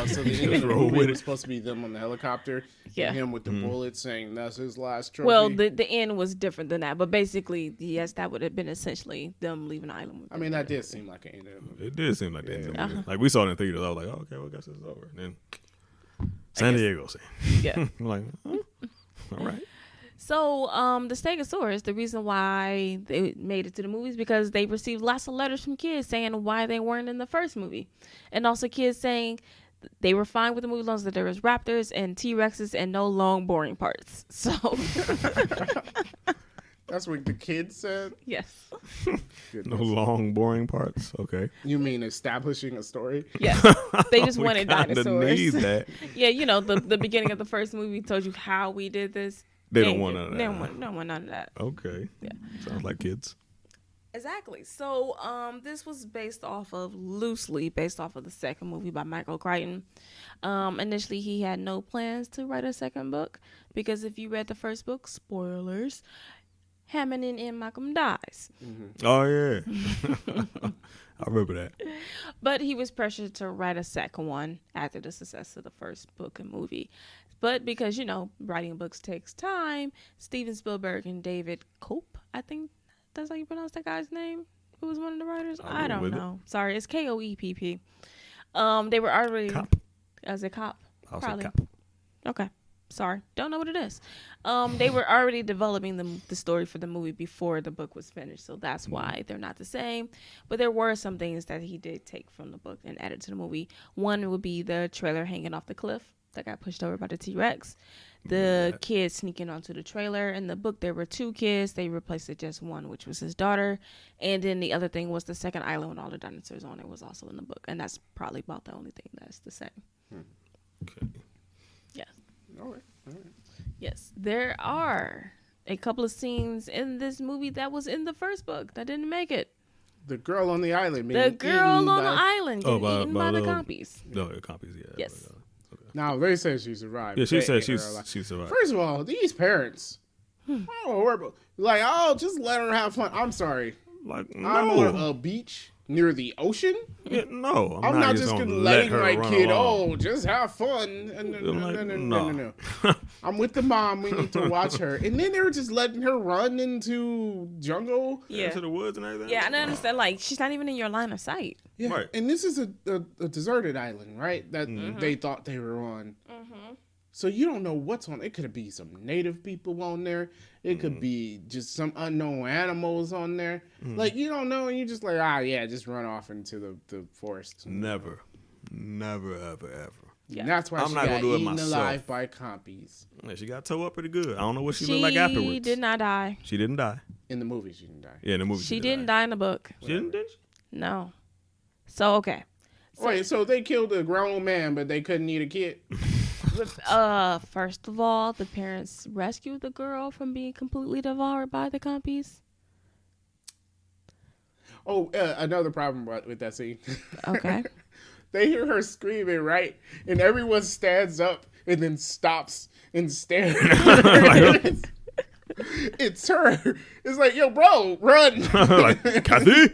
so the end of the movie was supposed to be them on the helicopter. Yeah. And him with the bullet saying that's his last trophy. Well, the end was different than that. But basically, yes, that would have been essentially them leaving the island. I mean, that did seem like an end of the movie. It did seem like the end of the movie. Like, we saw it in theaters. I was like, oh, okay, well, I guess it's over. And then San Diego scene. Yeah. I'm like, all right. So, the Stegosaurus, the reason why they made it to the movies because they received lots of letters from kids saying why they weren't in the first movie. And also kids saying they were fine with the movie as long as there was raptors and T-Rexes and no long, boring parts. So... That's what the kids said? Yes. No long, boring parts. Okay. You mean establishing a story? Yes. They just wanted dinosaurs. Need that. Yeah, you know, the beginning of the first movie told you how we did this. They don't want none of that. They don't want none of that. Okay. Yeah. Sounds like kids. Exactly. So, this was loosely based off of the second movie by Michael Crichton. Initially, he had no plans to write a second book because if you read the first book, spoilers, Hammond and Ian Malcolm dies. Mm-hmm. Oh, yeah. I remember that. But he was pressured to write a second one after the success of the first book and movie. But because, you know, writing books takes time, Steven Spielberg and David Koepp, I think that's how you pronounce that guy's name, who was one of the writers. I don't know. Sorry, it's Koepp. They were already... Cop. As a cop? I'll Probably. say cop. Okay. Sorry. Don't know what it is. They were already developing the story for the movie before the book was finished, so that's why they're not the same. But there were some things that he did take from the book and added to the movie. One would be the trailer hanging off the cliff that got pushed over by the T-Rex. The kid sneaking onto the trailer. In the book, there were two kids. They replaced it just one, which was his daughter. And then the other thing was the second island with all the dinosaurs on it was also in the book. And that's probably about the only thing that's the same. Okay. Yeah. All right. Yes. There are a couple of scenes in this movie that was in the first book that didn't make it. The girl on the island. The girl on the island getting eaten by the compies. No, the compies, yeah. Yes. No, they said she survived. Yeah, she said she survived. First of all, these parents, horrible. Like, oh, just let her have fun. I'm sorry. Like, no. I'm on a beach near the ocean. Yeah, no, I'm not just gonna let my kid. along. Oh, just have fun. No. I'm with the mom. We need to watch her. And then they were just letting her run into jungle. Yeah. Into the woods and everything. Yeah, and I understand. Like, she's not even in your line of sight. Yeah, right. And this is a deserted island, right? That they thought they were on. So you don't know what's on. It could be some native people on there. It could be just some unknown animals on there. Like, you don't know, and you just like, just run off into the forest. Never, ever. Yeah. And that's why I'm she not got gonna do it eaten myself. alive by compies. Yeah, she got towed up pretty good. I don't know what she looked like afterwards. She did not die. She didn't die. In the movie, she didn't die. Yeah, in the movie She didn't die in the book. She didn't, did she? No. So, okay. Wait, so they killed a grown man, but they couldn't eat a kid? First of all, the parents rescued the girl from being completely devoured by the compies. Oh, another problem with that scene. Okay. They hear her screaming, right? And everyone stands up and then stops and stares. It's her. It's like, yo, bro, run. Like, Kathy?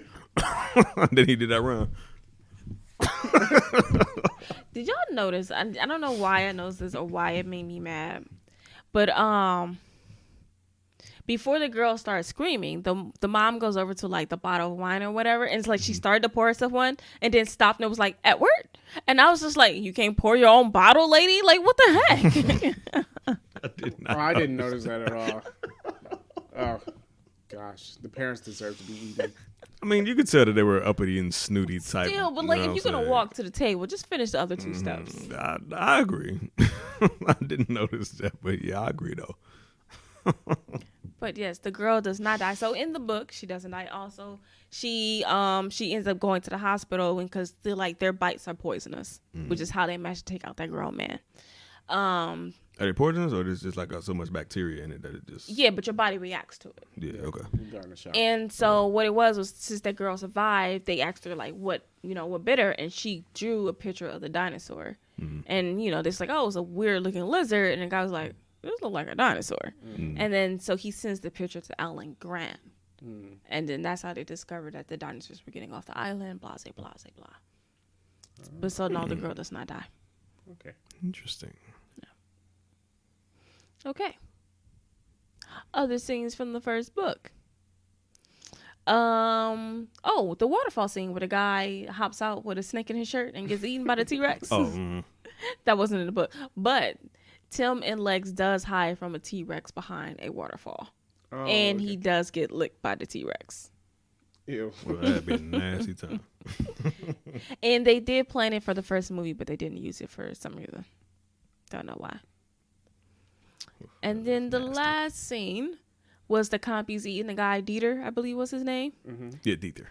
Then he did that run. Did y'all notice? I don't know why I noticed this or why it made me mad, but before the girl starts screaming, the mom goes over to like the bottle of wine or whatever, and it's like she started to pour herself one and then stopped and it was like, Edward? And I was just like, you can't pour your own bottle, lady? Like, what the heck? I didn't notice that at all. Oh, gosh. The parents deserve to be eaten. I mean, you could tell that they were uppity and snooty type. Still, but like, if you're going to walk to the table, just finish the other two steps. I agree. I didn't notice that, but yeah, I agree though. But yes, the girl does not die. So in the book, she doesn't die. Also, she ends up going to the hospital because their bites are poisonous, which is how they managed to take out that grown man. Are they poisonous, or there's just like so much bacteria in it that it just? Yeah, but your body reacts to it. Yeah. Okay. And so what it was since that girl survived, they asked her like what bit her, and she drew a picture of the dinosaur, And, this like, oh, it's a weird looking lizard. And the guy was like, this looks like a dinosaur. And then so he sends the picture to Alan Grant. And then that's how they discovered that the dinosaurs were getting off the island, blah, blah, blah, blah. But so no, the girl does not die. Okay. Interesting. Okay. Other scenes from the first book. The waterfall scene where the guy hops out with a snake in his shirt and gets eaten by the T-Rex. That wasn't in the book. But Tim and Lex does hide from a T-Rex behind a waterfall. And he does get licked by the T-Rex. Ew. Well, that'd be a nasty time. And they did plan it for the first movie, but they didn't use it for some reason. Don't know why. And then the last scene was the compies eating the guy Dieter, I believe was his name. Yeah, Dieter.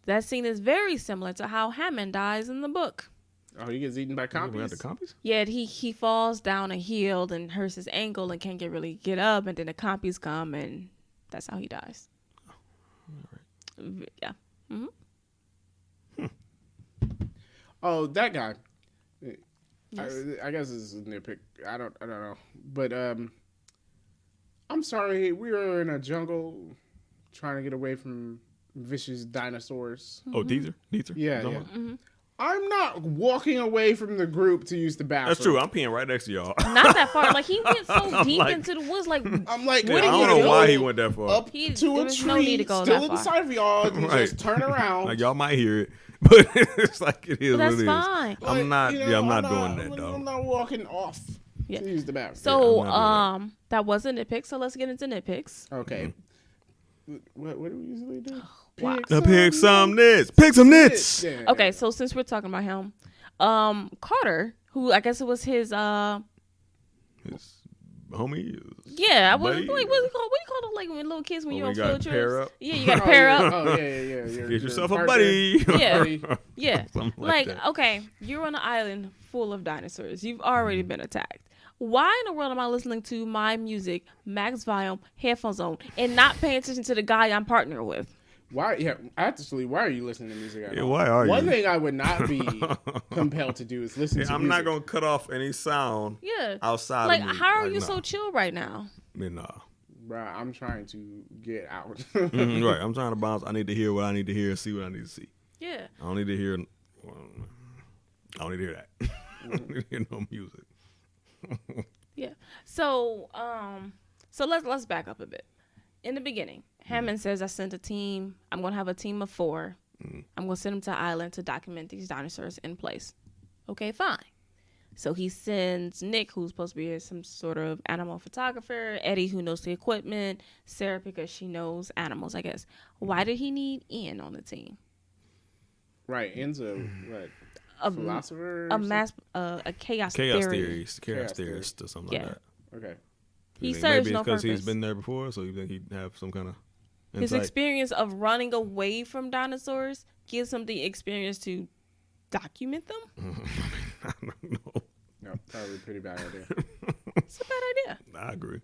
That scene is very similar to how Hammond dies in the book. Oh, he gets eaten by compies? The compies? Yeah, he falls down a hill and hurts his ankle and can't really get up, and then the compies come, and that's how he dies. Oh, all right. Yeah. Oh, that guy. Yes. I guess this is a nitpick. I don't know. But I'm sorry, we were in a jungle trying to get away from vicious dinosaurs. Oh, Dieter? Yeah. I'm not walking away from the group to use the bathroom. That's true. I'm peeing right next to y'all. Not that far. Like, he went so deep like- into the woods. Like, I'm like, What I are don't you know doing? why he went that far. up He- to there a was tree, no need to go still that in the far. sight of y'all, and Right. just turn around. Like, y'all might hear it, but it's like it is But that's what it is. fine. I'm not. Like, I'm not doing that, though. I'm not walking off Yeah. to use the bathroom. So, I'm not that was a nitpick. So let's get into nitpicks. Okay. What do we usually do? Wow. Pick some nits. Pick some nits. Yeah. Okay, so since we're talking about him, Carter, who I guess it was his, His homie. yeah, I was Buddy. like, what do you call them, like when little kids when Oh, you're when on you gotta field trips? pair up? Yeah, you got to pair up. Oh, yeah. Get yourself a partner. buddy. Yeah. Yeah. Something Like, that. okay, you're on an island full of dinosaurs. You've already been attacked. Why in the world am I listening to my music, max volume, headphones on, and not paying attention to the guy I'm partnered with? Why? Yeah, actually, why are you listening to music at Yeah, all? why are One you? thing I would not be compelled to do is listen to I'm music. not gonna cut off any sound Yeah. outside. Like, of me. how are Like, you nah. so chill right now? Nah. Bruh, I'm trying to get out. Right. I'm trying to bounce. I need to hear what I need to hear, see what I need to see. Yeah. I don't need to hear. I don't need to hear that. I don't need to hear no music. Yeah. So, so let's back up a bit. In the beginning, Hammond says, I sent a team. I'm going to have a team of 4. I'm going to send them to the island to document these dinosaurs in place. Okay, fine. So he sends Nick, who's supposed to be some sort of animal photographer, Eddie, who knows the equipment, Sarah, because she knows animals, I guess. Why did he need Ian on the team? Right, Enzo, what? A Philosopher? a chaos Chaos theory. theories. Chaos theorist or something Yeah. like that. Okay. He You think serves maybe no it's because he's purpose. been there before, so you think he'd have some kind of His insight? experience of running away from dinosaurs gives him the experience to document them. I don't know. No, probably a pretty bad idea. It's a bad idea. I agree.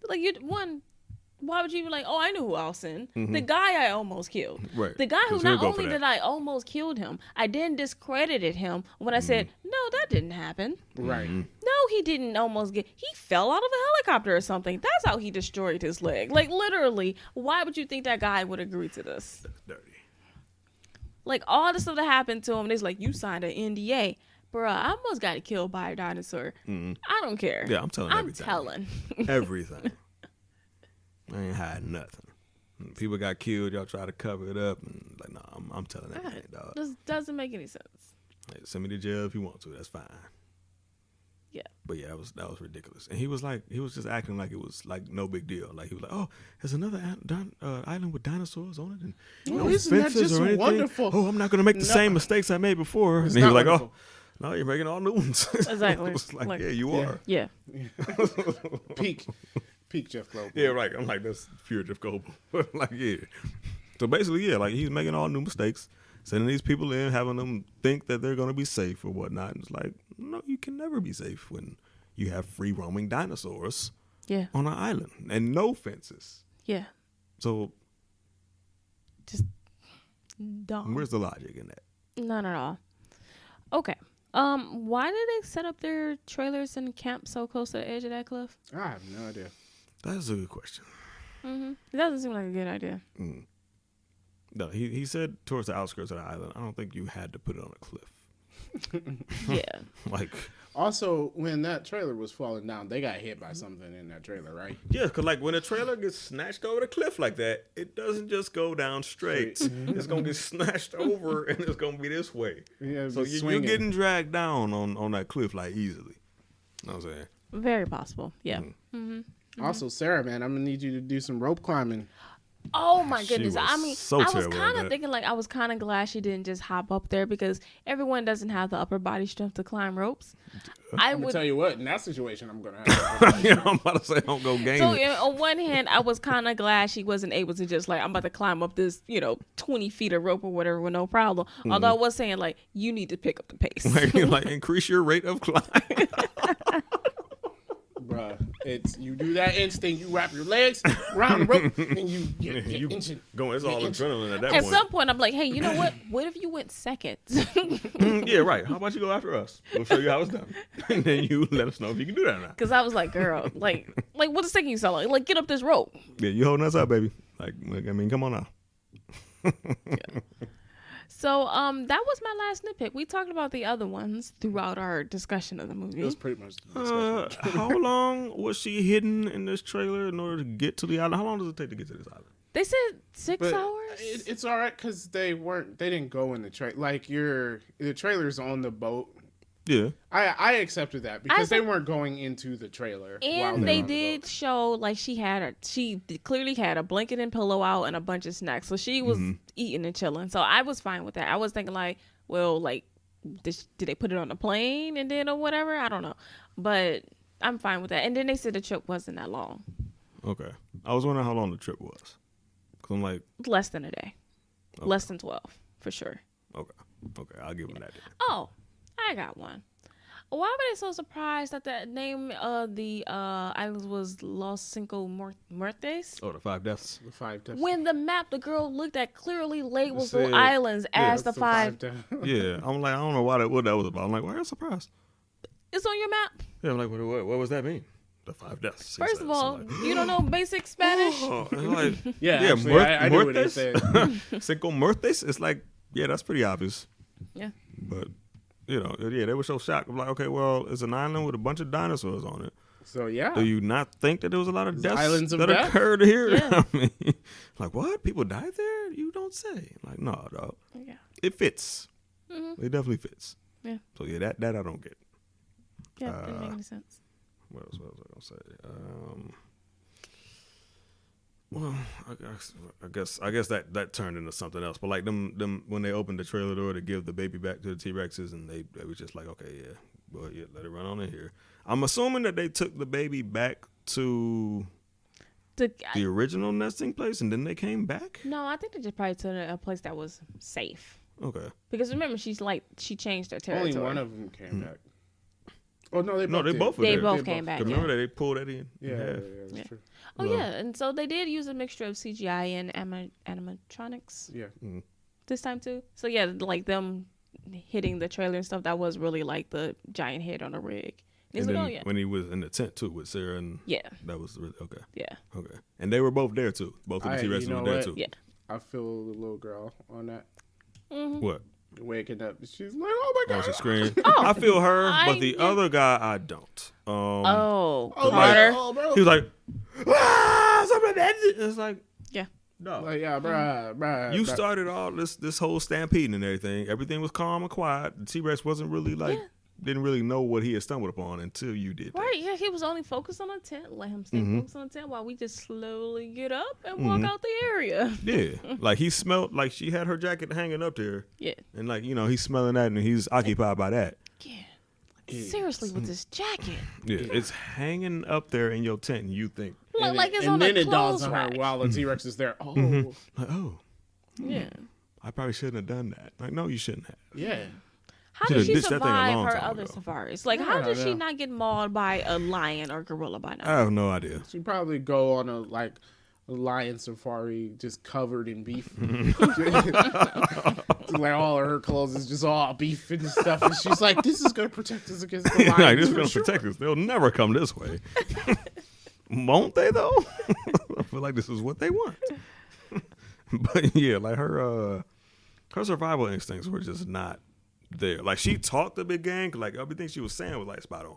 Like, why would you be like, oh, I knew who I'll send? The guy I almost killed. Right. The guy who 'Cause he'll not go for only that. did I almost killed him, I then discredited him when I said, no, that didn't happen. Right. No, he didn't almost he fell out of a helicopter or something. That's how he destroyed his leg. Like, literally, why would you think that guy would agree to this? That's dirty. Like, all the stuff that happened to him, and it's like, you signed an NDA. Bruh, I almost got killed by a dinosaur. I don't care. Yeah, I'm telling I'm everything. telling. Everything. I ain't hiding nothing. When people got killed, y'all try to cover it up, and like, nah, I'm telling everything, dog. This doesn't make any sense. Hey, send me to jail if you want to. That's fine. Yeah. But yeah, that was ridiculous. And he was just acting like it was like no big deal. Like he was like, oh, there's another island with dinosaurs on it, and Oh, isn't that fences just or anything. wonderful? Oh, I'm not gonna make the No. same mistakes I made before. And It's he was not like, wonderful. oh, no, you're making all new ones. Exactly. I was like, Like- yeah, you Yeah. are. Yeah. Peak Jeff Goldblum. Yeah, right. I'm like, that's pure Jeff Goldblum. Like, yeah. So basically, yeah, like he's making all new mistakes, sending these people in, having them think that they're gonna be safe or whatnot. And it's like, no, you can never be safe when you have free roaming dinosaurs Yeah. on an island and no fences. Yeah. So Just dumb. where's the logic in that? None at all. Okay. Why did they set up their trailers and camp so close to the edge of that cliff? I have no idea. That's a good question. It doesn't seem like a good idea. No, he said towards the outskirts of the island. I don't think you had to put it on a cliff. Yeah. Like, Also, when that trailer was falling down, they got hit by something in that trailer, right? yeah, because like when a trailer gets snatched over the cliff like that, it doesn't just go down straight. It's gonna get snatched over, and it's gonna be this way. Yeah, So you're getting dragged down on that cliff like easily. You know what I'm saying? Very possible. Yeah. Also, Sarah, man, I'm gonna need you to do some rope climbing. Oh my She goodness! was I mean, so I was terrible at kind of that. thinking like I was kind of glad she didn't just hop up there because everyone doesn't have the upper body strength to climb ropes. I I'm gonna would. tell you what, in that situation, I'm gonna have. Yeah, I'm about to say don't go game. So on one hand, I was kind of glad she wasn't able to just like I'm about to climb up this 20 feet of rope or whatever with no problem. Although I was saying like you need to pick up the pace. like increase your rate of climb. Bruh, it's you do that instinct. You wrap your legs around the rope and you get you inching. going? It's all adrenaline at that At point. some point, I'm like, hey, you know what? What if you went second? Yeah, right. How about you go after us? We'll show you how it's done, and then you let us know if you can do that or not. Because I was like, girl, like what is taking you so long? Like, get up this rope. Yeah, you holding us up, baby. Like I mean, come on now. So, that was my last nitpick. We talked about the other ones throughout our discussion of the It movie. was pretty much the discussion. How long was she hidden in this trailer in order to get to the island? How long does it take to get to this island? They said 6 But hours. it's all right because they didn't go in the trailer. Like the trailer's on the boat. Yeah. I accepted that because they said- weren't going into the trailer. while And were they on the did boat. show like she clearly had a blanket and pillow out and a bunch of snacks. So she was eating and chilling. So I was fine with that. I was thinking like, well, like, did they put it on the plane and then or whatever? I don't know. But I'm fine with that. And then they said the trip wasn't that long. Okay. I was wondering how long the trip was. Cause I'm like, Less than a day. Less than 12, for sure. okay, I'll give him that. Then. Oh, I got one. Why were they so surprised that the name of the islands was Los Cinco Muertes? Oh, the 5 deaths. The 5 deaths. When the map the girl looked at clearly labels the Said- islands as That's the five. deaths. Yeah, I'm like, I don't know what that was about. I'm like, why are you surprised? It's on your map. Yeah, I'm like, what was that mean? The 5 deaths. First of all, you don't know basic Spanish. Oh, it's like, Yeah, actually, I knew what he said. Cinco Muertes. It's like, yeah, that's pretty obvious. Yeah. But yeah, they were so shocked. I'm like, okay, well, it's an island with a bunch of dinosaurs on it. So yeah, Do you not think that there was a lot of There's deaths islands of that death? occurred here? Yeah. I mean, like what? People died there? You don't say. Like, no, dog. Yeah. It fits. Mm-hmm. It definitely fits. Yeah. So yeah, that I don't get. Yeah, didn't make any sense. What else was I gonna say? Well, I guess that turned into something else. But like them when they opened the trailer door to give the baby back to the T-Rexes, and they were just like, okay, yeah, well, yeah, let it run on in here. I'm assuming that they took the baby back to the original nesting place, and then they came back. No, I think they just probably took a place that was safe. Okay. Because remember, she changed her territory. only one of them came back. Oh no, they No, both they did. both were They there. both came back. Yeah. Remember that they pulled that in? Yeah, half. that's Yeah. true. Oh Well- yeah, and so they did use a mixture of CGI and animatronics Yeah. this time too. So yeah, like them hitting the trailer and stuff, that was really like the giant head on a rig. And Like, then oh yeah, when he was in the tent too with Sarah, and yeah, that was really okay. yeah, Okay, and they were both there too. Both of the T-Rexes you know were there what? too. yeah. I feel the little girl on that What? waking up. She's like, oh my Oh, god. she screamed. I feel her, but the yeah. other guy I don't. Oh, Oh, Carter. like, oh, bro. He was like, ah, something that. It's like, Yeah. no. Like, yeah, bruh. You started all this whole stampede and everything. Everything was calm and quiet. The T-Rex wasn't really like, Yeah. didn't really know what he had stumbled upon until you did. That. Right, yeah, he was only focused on the tent. Let him stay focused on the tent while we just slowly get up and walk out the area. Yeah, like he smelled like she had her jacket hanging up there, Yeah. and like he's smelling that and he's occupied by that. Yeah. Seriously, with this jacket. Yeah, it's hanging up there in your tent, and you think, Look like it's and on then a it dawns clothes on her rack. while the T-Rex is there. Oh, like, oh, Yeah. I probably shouldn't have done that. Like, no, you shouldn't have. yeah. How Should've did she ditched that thing a survive long her time other ago. safaris? Like, I how don't did she know. not get mauled by a lion or gorilla by I now? have no idea. She probably go on a lion safari just covered in beef. Like all of her clothes is just all beef and stuff, and she's like, "This is gonna protect us against the lions. Like, this is for gonna sure." protect us. They'll never come this way. Won't they though? I feel like this is what they want. But yeah, like her survival instincts were just not there. Like she talked a big game, like everything she was saying was like spot on.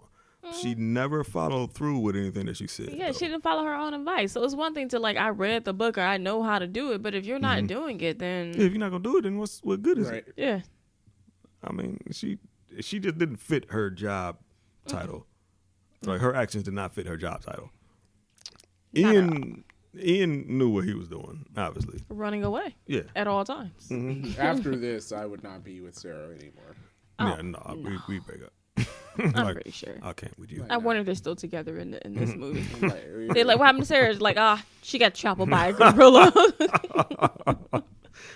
She never followed through with anything that she said. Yeah, though. she didn't follow her own advice. So it's one thing to like, I read the book or I know how to do it, but if you're not doing it, then Yeah, if you're not gonna do it, then what good is it? yeah. I mean, she just didn't fit her job title. Like her actions did not fit her job title. Ian knew what he was doing, obviously. Running away. Yeah. At all times. After this, I would not be with Sarah anymore. Yeah, no. We break up. I'm pretty sure. I can't with you. I wonder if they're still together in this movie. Like, They're like, what happened to Sarah? It's like, she got chopped by a gorilla.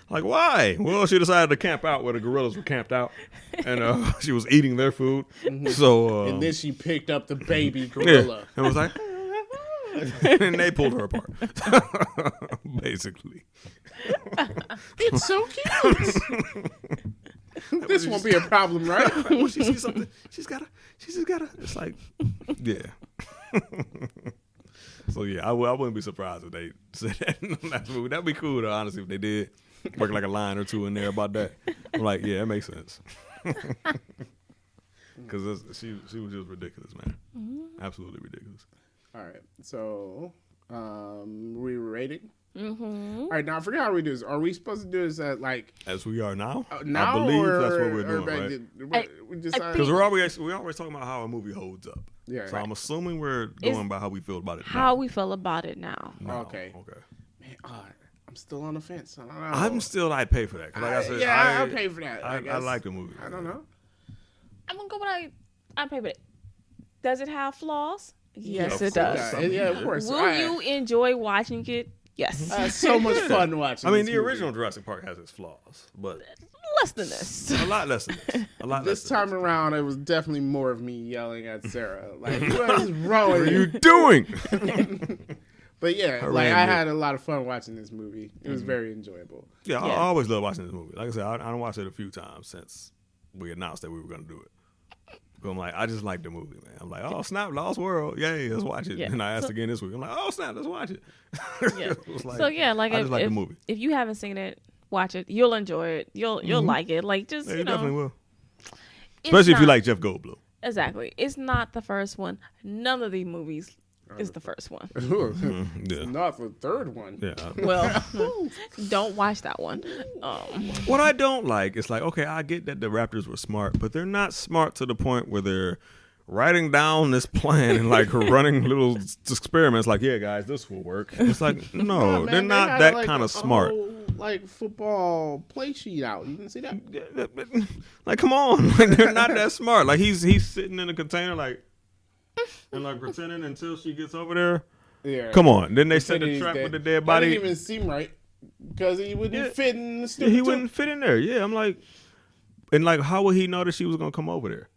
Like, why? Well, she decided to camp out where the gorillas were camped out, and she was eating their food. So, and then she picked up the baby yeah, gorilla. and was like, and they pulled her apart, basically. It's so cute. This won't be a problem, right? When she sees something, she's just gotta. It's like, yeah. So yeah, I wouldn't be surprised if they said that in the last movie. That'd be cool, though, honestly, if they did work like a line or two in there about that. I'm like, yeah, that makes sense. Because she was just ridiculous, man. Absolutely ridiculous. All right, so we rating. Mm-hmm. All right, now I forget how we do this. Are we supposed to do this at like As we are now, now, I believe or, that's what we're doing, back right? then? We decided. Because we're always talking about how a movie holds up. Yeah, So right. I'm assuming we're going by how we feel about it. How we feel about it now. now. Okay. Okay. Man, I'm still on the fence. I don't know. I'm still. I'd pay for that. 'Cause like I said, I'll pay for that. I guess. like the movie. I don't know. I'm going to go with I pay for it. Does it have flaws? Yes, Of it course. does. Yeah, of course. Will you enjoy watching it? Yes. So much fun watching. I mean, this the movie. original Jurassic Park has its flaws, but Less than this. a lot less than this. A lot This less. time around, it was definitely more of me yelling at Sarah. Like, what is wrong What with are you? you doing? But yeah, Her like I rant, had a lot of fun watching this movie. It was very enjoyable. Yeah, I Yeah. always love watching this movie. Like I said, I done watched it a few times since we announced that we were going to do it. But I'm like, I just like the movie, man. I'm like, oh snap, Lost World, yay, let's watch it. Yeah. And I asked again this week. I'm like, oh snap, let's watch it. Yeah. It was like, So yeah, like I just like the movie. if you haven't seen it, watch it. You'll enjoy it. You'll like it. Like just Yeah, you you know, definitely will. it's Especially if you not- like Jeff Goldblum. Exactly. It's not the first one. None of these movies is the first one. Yeah. Not the third one. Yeah. Well, don't watch that one. What I don't like is like, okay, I get that the Raptors were smart, but they're not smart to the point where they're writing down this plan and like running little experiments like, yeah, guys, this will work. It's like, no, Man, they're they not had, that like, kind a of smart. whole, like football play sheet out. You didn't see that? Like, come on. Like, they're not that smart. Like, he's sitting in a container like, and like pretending until she gets over there. Yeah. Come on. Then they set Pretending the he's trap dead. with the dead That body. didn't even seem right because he wouldn't Yeah. fit in the Yeah, stupid he wouldn't fit in there. Yeah, I'm like, and like, how would he know that she was gonna come over there?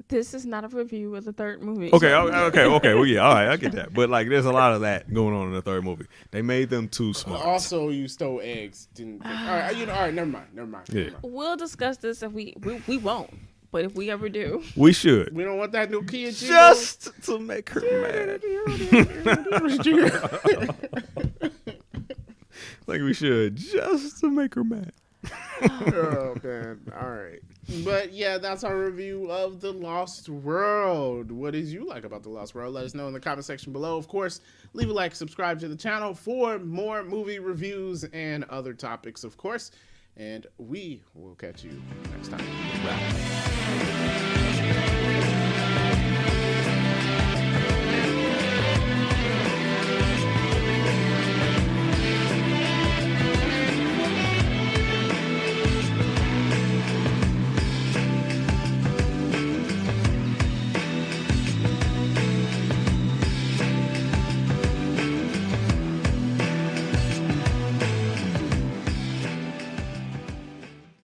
This is not a review of the third movie. Okay. Well, yeah, all right, I get that. But like, there's a lot of that going on in the third movie. They made them too smart. Also, you stole eggs. Didn't. All right. All right. Never mind. Yeah. We'll discuss this if we won't. But if we ever do, We should. We don't want that new kid. Just to make her mad. Like we should. Just to make her mad. Oh man. All right. But yeah, that's our review of The Lost World. What did you like about The Lost World? Let us know in the comment section below. Of course, leave a like, subscribe to the channel for more movie reviews and other topics, of course. And we will catch you next time. Right.